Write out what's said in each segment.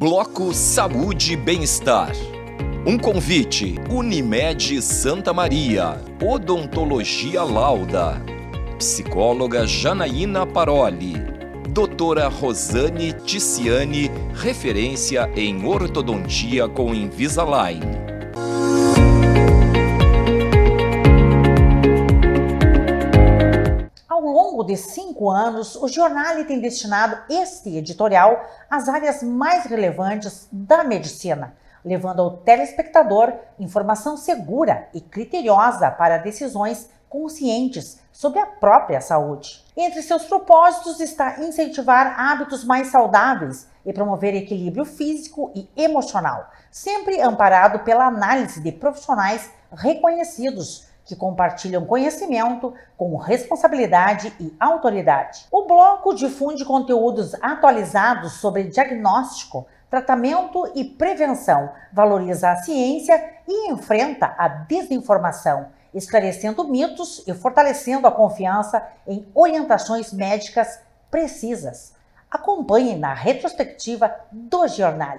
Bloco Saúde e Bem-Estar. Um convite: Unimed Santa Maria, Odontologia Lauda, psicóloga Janaína Paroli, doutora Rosane Ticiani, referência em ortodontia com Invisalign. Ao longo de 5 anos, o jornal tem destinado este editorial às áreas mais relevantes da medicina, levando ao telespectador informação segura e criteriosa para decisões conscientes sobre a própria saúde. Entre seus propósitos está incentivar hábitos mais saudáveis e promover equilíbrio físico e emocional, sempre amparado pela análise de profissionais reconhecidos que compartilham conhecimento com responsabilidade e autoridade. O bloco difunde conteúdos atualizados sobre diagnóstico, tratamento e prevenção, valoriza a ciência e enfrenta a desinformação, esclarecendo mitos e fortalecendo a confiança em orientações médicas precisas. Acompanhe na retrospectiva do jornal.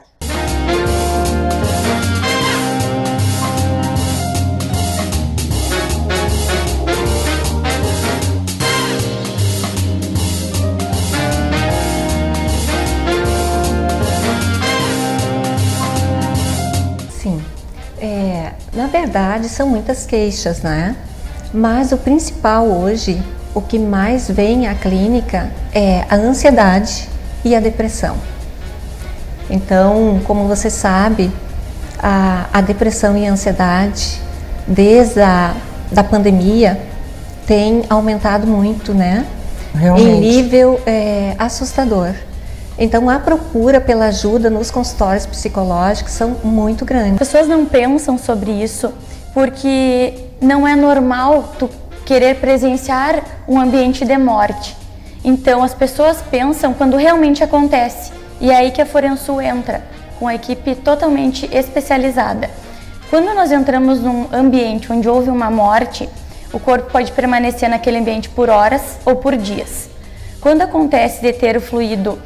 Na verdade, são muitas queixas, né? Mas o principal hoje, o que mais vem à clínica é a ansiedade e a depressão. Então, como você sabe, a depressão e a ansiedade, desde da pandemia, tem aumentado muito, né? Realmente. Em nível assustador. Então, a procura pela ajuda nos consultórios psicológicos são muito grandes. As pessoas não pensam sobre isso porque não é normal tu querer presenciar um ambiente de morte. Então, as pessoas pensam quando realmente acontece. E é aí que a Forensul entra, com a equipe totalmente especializada. Quando nós entramos num ambiente onde houve uma morte, o corpo pode permanecer naquele ambiente por horas ou por dias. Quando acontece de ter o fluido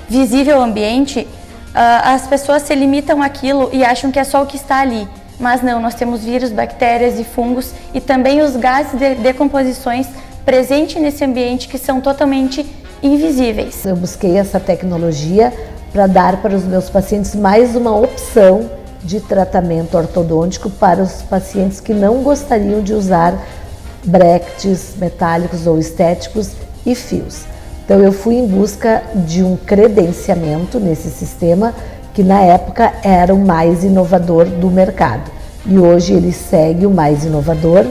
visível ao ambiente, as pessoas se limitam àquilo e acham que é só o que está ali. Mas não, nós temos vírus, bactérias e fungos e também os gases de decomposições presentes nesse ambiente que são totalmente invisíveis. Eu busquei essa tecnologia para dar para os meus pacientes mais uma opção de tratamento ortodôntico para os pacientes que não gostariam de usar brackets metálicos ou estéticos e fios. Então eu fui em busca de um credenciamento nesse sistema que na época era o mais inovador do mercado. E hoje ele segue o mais inovador,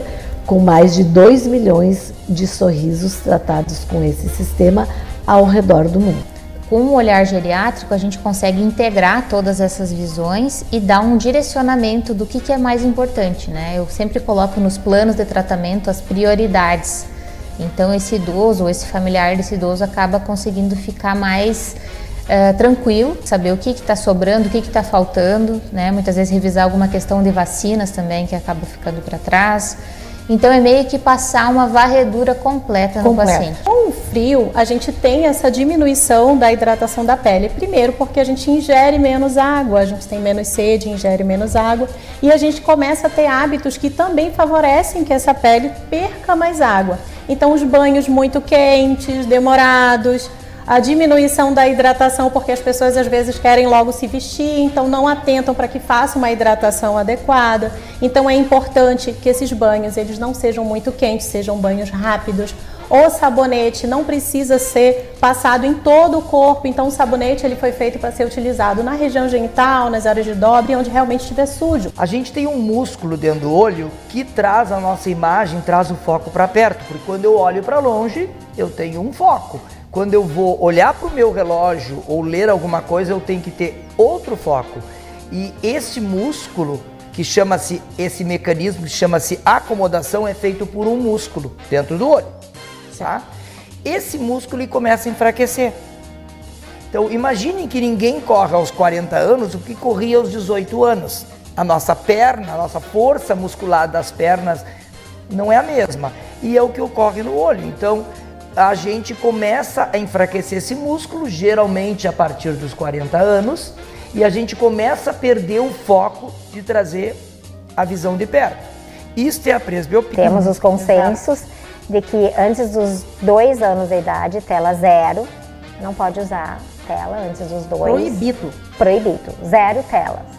com mais de 2 milhões de sorrisos tratados com esse sistema ao redor do mundo. Com o olhar geriátrico, a gente consegue integrar todas essas visões e dar um direcionamento do que é mais importante, né? Eu sempre coloco nos planos de tratamento as prioridades. Então esse idoso ou esse familiar desse idoso acaba conseguindo ficar mais tranquilo, saber o que está sobrando, o que está faltando, né? Muitas vezes revisar alguma questão de vacinas também que acaba ficando para trás. Então é meio que passar uma varredura completa no paciente. Com o frio, a gente tem essa diminuição da hidratação da pele. Primeiro porque a gente ingere menos água, a gente tem menos sede, ingere menos água. E a gente começa a ter hábitos que também favorecem que essa pele perca mais água. Então os banhos muito quentes, demorados, a diminuição da hidratação, porque as pessoas às vezes querem logo se vestir, então não atentam para que faça uma hidratação adequada. Então é importante que esses banhos eles não sejam muito quentes, sejam banhos rápidos. O sabonete não precisa ser passado em todo o corpo, então o sabonete ele foi feito para ser utilizado na região genital, nas áreas de dobre, onde realmente estiver sujo. A gente tem um músculo dentro do olho que traz a nossa imagem, traz o foco para perto, porque quando eu olho para longe, eu tenho um foco. Quando eu vou olhar para o meu relógio ou ler alguma coisa, eu tenho que ter outro foco. E esse músculo, que chama-se, esse mecanismo que chama-se acomodação, é feito por um músculo dentro do olho. Tá? Esse músculo começa a enfraquecer. Então imaginem que ninguém corre aos 40 anos o que corria aos 18 anos. A nossa perna, a nossa força muscular das pernas não é a mesma. E é o que ocorre no olho. Então a gente começa a enfraquecer esse músculo, geralmente a partir dos 40 anos, e a gente começa a perder o foco de trazer a visão de perto. Isto é a presbiopia. Temos os consensos de que antes dos 2 anos de idade, tela 0, não pode usar tela antes dos 2. Proibido. Proibido, 0 telas.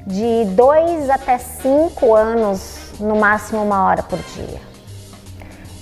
De 2 até 5 anos, no máximo 1 hora por dia.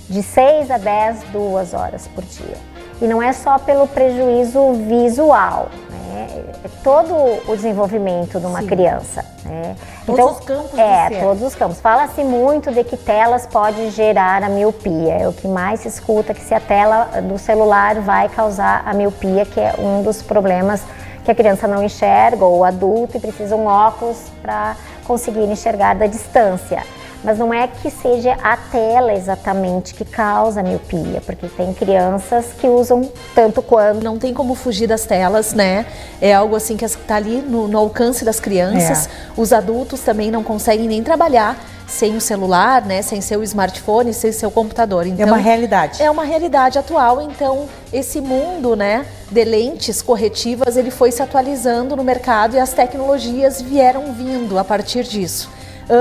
De 6 a 10, 2 horas por dia. E não é só pelo prejuízo visual, né? É todo o desenvolvimento de uma criança, né? Todos os campos do ser. Todos os campos. Fala-se muito de que telas podem gerar a miopia. É o que mais se escuta, que se a tela do celular vai causar a miopia, que é um dos problemas que a criança não enxerga, ou o adulto, e precisa um óculos para conseguir enxergar da distância. Mas não é que seja a tela exatamente que causa a miopia, porque tem crianças que usam tanto quanto. Não tem como fugir das telas, né? É algo assim que está ali no alcance das crianças. Os adultos também não conseguem nem trabalhar sem o celular, né? Sem seu smartphone, sem seu computador. Então, é uma realidade. É uma realidade atual. Então, esse mundo, né, de lentes corretivas, ele foi se atualizando no mercado e as tecnologias vieram vindo a partir disso.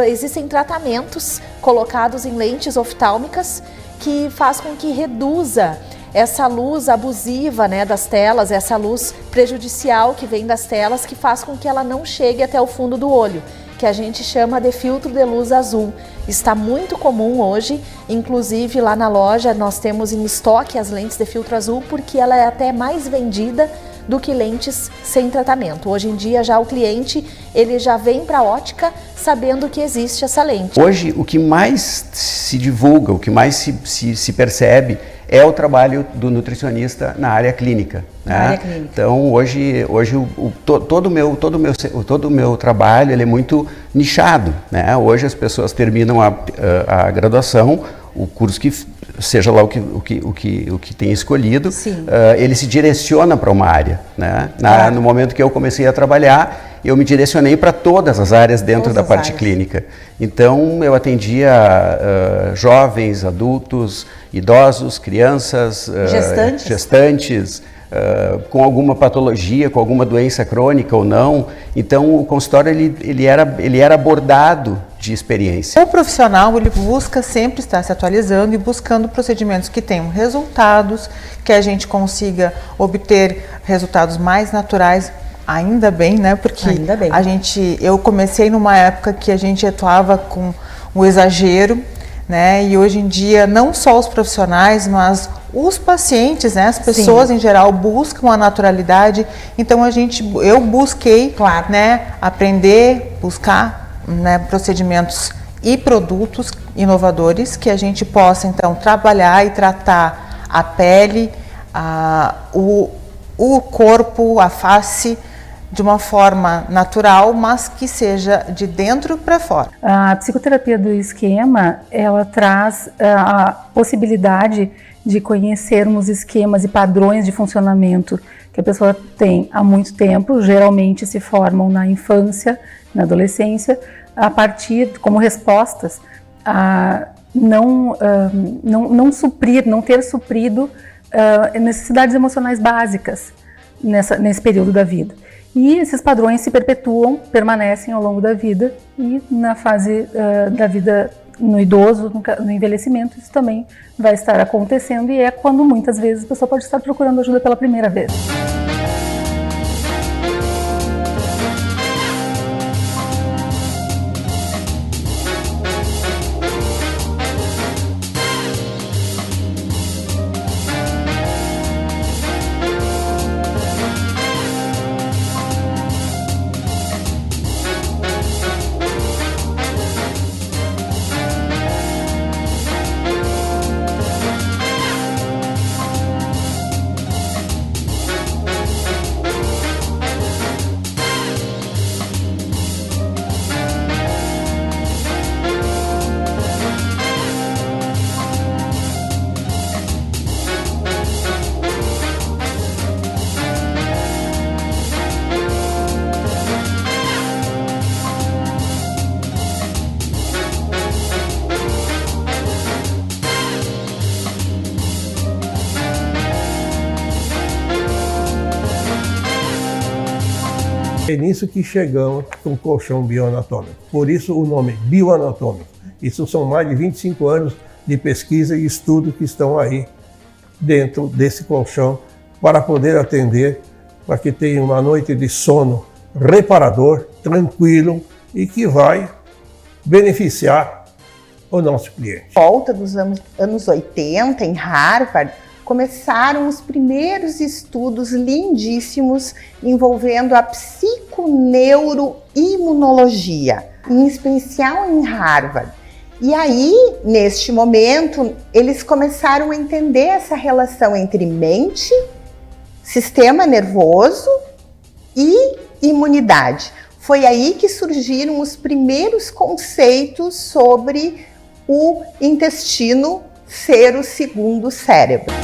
Existem tratamentos colocados em lentes oftálmicas que faz com que reduza essa luz abusiva, né, das telas, essa luz prejudicial que vem das telas, que faz com que ela não chegue até o fundo do olho, que a gente chama de filtro de luz azul. Está muito comum hoje, inclusive lá na loja nós temos em estoque as lentes de filtro azul, porque ela é até mais vendida do que lentes sem tratamento. Hoje em dia já o cliente, ele já vem para a ótica sabendo que existe essa lente. Hoje o que mais se divulga, o que mais se percebe é o trabalho do nutricionista na área clínica. Na área clínica. Então hoje todo o meu trabalho ele é muito nichado, né? Hoje as pessoas terminam a graduação, o curso que seja lá o que tem escolhido, ele se direciona para uma área, né? No momento que eu comecei a trabalhar, eu me direcionei para todas as áreas dentro da parte clínica. Então eu atendia jovens, adultos, idosos, crianças, gestantes, com alguma patologia, com alguma doença crônica ou não. Então o consultório ele era abordado de experiência. O profissional ele busca sempre estar se atualizando e buscando procedimentos que tenham resultados, que a gente consiga obter resultados mais naturais. Ainda bem, né? Porque eu comecei numa época que a gente atuava com o exagero, né? E hoje em dia não só os profissionais, mas os pacientes, né? As pessoas em geral buscam a naturalidade. Então eu busquei, né? Aprender, buscar, né? Procedimentos e produtos inovadores que a gente possa então trabalhar e tratar a pele, o corpo, a face, de uma forma natural, mas que seja de dentro para fora. A psicoterapia do esquema, ela traz a possibilidade de conhecermos esquemas e padrões de funcionamento que a pessoa tem há muito tempo, geralmente se formam na infância, na adolescência, a partir, como respostas a não ter suprido necessidades emocionais básicas nesse período da vida. E esses padrões se perpetuam, permanecem ao longo da vida, e na fase da vida no idoso, no envelhecimento, isso também vai estar acontecendo, e é quando muitas vezes a pessoa pode estar procurando ajuda pela primeira vez. É nisso que chegamos com o colchão bioanatômico. Por isso o nome bioanatômico. Isso são mais de 25 anos de pesquisa e estudo que estão aí dentro desse colchão para poder atender, para que tenha uma noite de sono reparador, tranquilo e que vai beneficiar o nosso cliente. Volta dos anos 80, em Harvard, começaram os primeiros estudos lindíssimos envolvendo a psiconeuroimunologia, em especial em Harvard. E aí, neste momento, eles começaram a entender essa relação entre mente, sistema nervoso e imunidade. Foi aí que surgiram os primeiros conceitos sobre o intestino ser o segundo cérebro.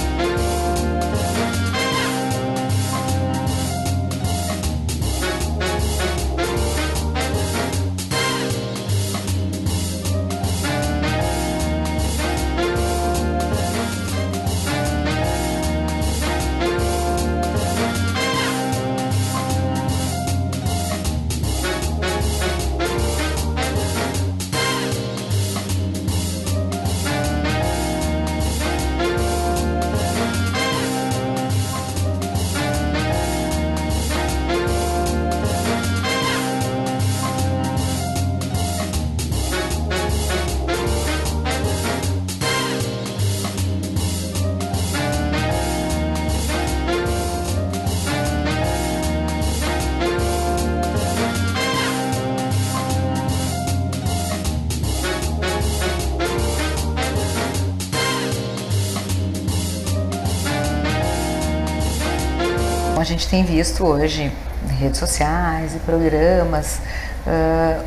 A gente tem visto hoje em redes sociais e programas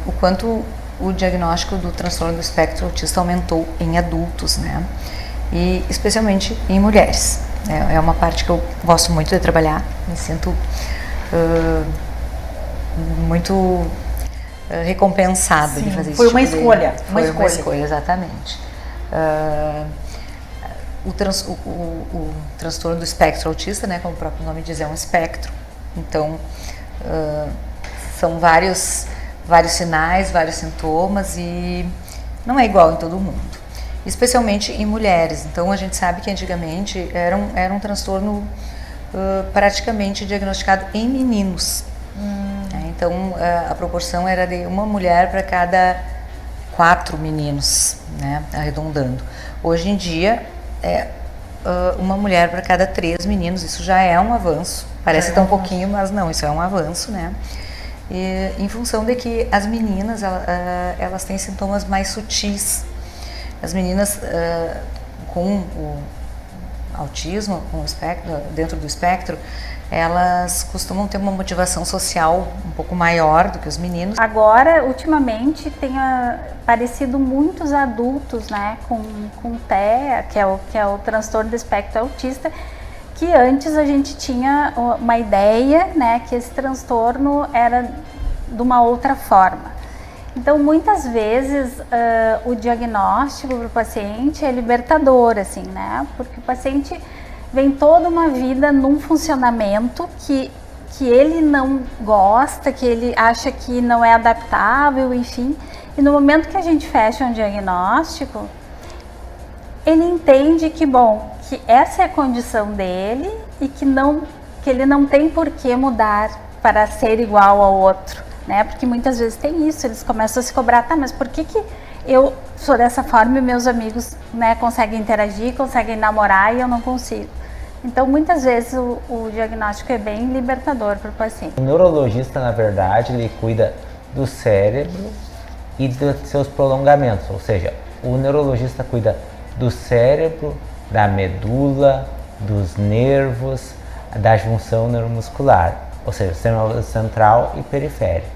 o quanto o diagnóstico do transtorno do espectro autista aumentou em adultos, né? E especialmente em mulheres. É uma parte que eu gosto muito de trabalhar, me sinto muito recompensada de fazer isso. Foi uma escolha. Foi uma escolha, exatamente. O transtorno do espectro autista, né, como o próprio nome diz, é um espectro. Então, são vários sinais, vários sintomas e não é igual em todo mundo, especialmente em mulheres. Então, a gente sabe que antigamente era um transtorno praticamente diagnosticado em meninos. Então, a proporção era de uma mulher para cada 4 meninos, né, arredondando. Hoje em dia, uma mulher para cada 3 meninos, isso já é um avanço. Parece tão pouquinho, mas não, isso é um avanço, né? E, em função de que as meninas, elas têm sintomas mais sutis. As meninas com o autismo, com o espectro, dentro do espectro, elas costumam ter uma motivação social um pouco maior do que os meninos. Agora, ultimamente, tem aparecido muitos adultos, né, com TEA, que é o transtorno do espectro autista, que antes a gente tinha uma ideia, né, que esse transtorno era de uma outra forma. Então, muitas vezes, o diagnóstico para o paciente é libertador, assim, né, porque o paciente vem toda uma vida num funcionamento que ele não gosta, que ele acha que não é adaptável, enfim. E no momento que a gente fecha um diagnóstico, ele entende que, bom, que essa é a condição dele e que ele não tem por que mudar para ser igual ao outro, né? Porque muitas vezes tem isso, eles começam a se cobrar, tá, mas por que eu sou dessa forma e meus amigos, né, conseguem interagir, conseguem namorar e eu não consigo? Então, muitas vezes o diagnóstico é bem libertador para o paciente. O neurologista, na verdade, ele cuida do cérebro e dos seus prolongamentos, ou seja, o neurologista cuida do cérebro, da medula, dos nervos, da junção neuromuscular, ou seja, sistema central e periférico.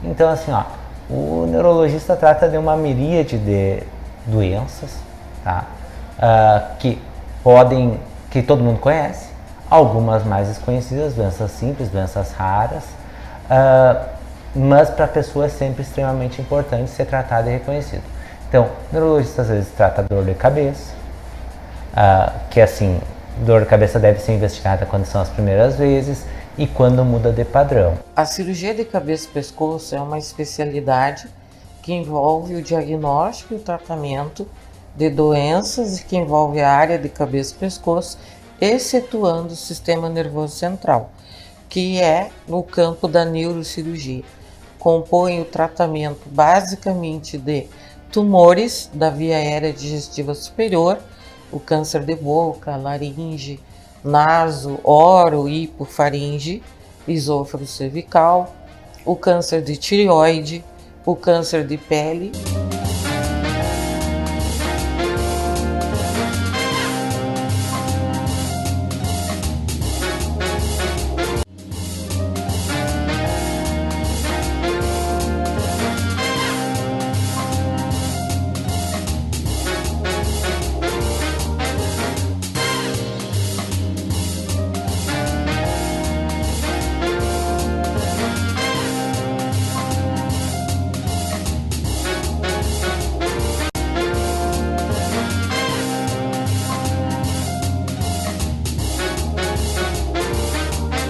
Então, assim, ó, o neurologista trata de uma miríade de doenças, tá? Que todo mundo conhece, algumas mais desconhecidas, doenças simples, doenças raras, mas para a pessoa é sempre extremamente importante ser tratado e reconhecido. Então, o neurologista às vezes trata dor de cabeça, que assim, dor de cabeça deve ser investigada quando são as primeiras vezes, e quando muda de padrão. A cirurgia de cabeça e pescoço é uma especialidade que envolve o diagnóstico e o tratamento de doenças e que envolve a área de cabeça e pescoço, excetuando o sistema nervoso central, que é no campo da neurocirurgia. Compõe o tratamento basicamente de tumores da via aérea digestiva superior, o câncer de boca, laringe, naso, oro, hipofaringe, esôfago cervical, o câncer de tireoide, o câncer de pele.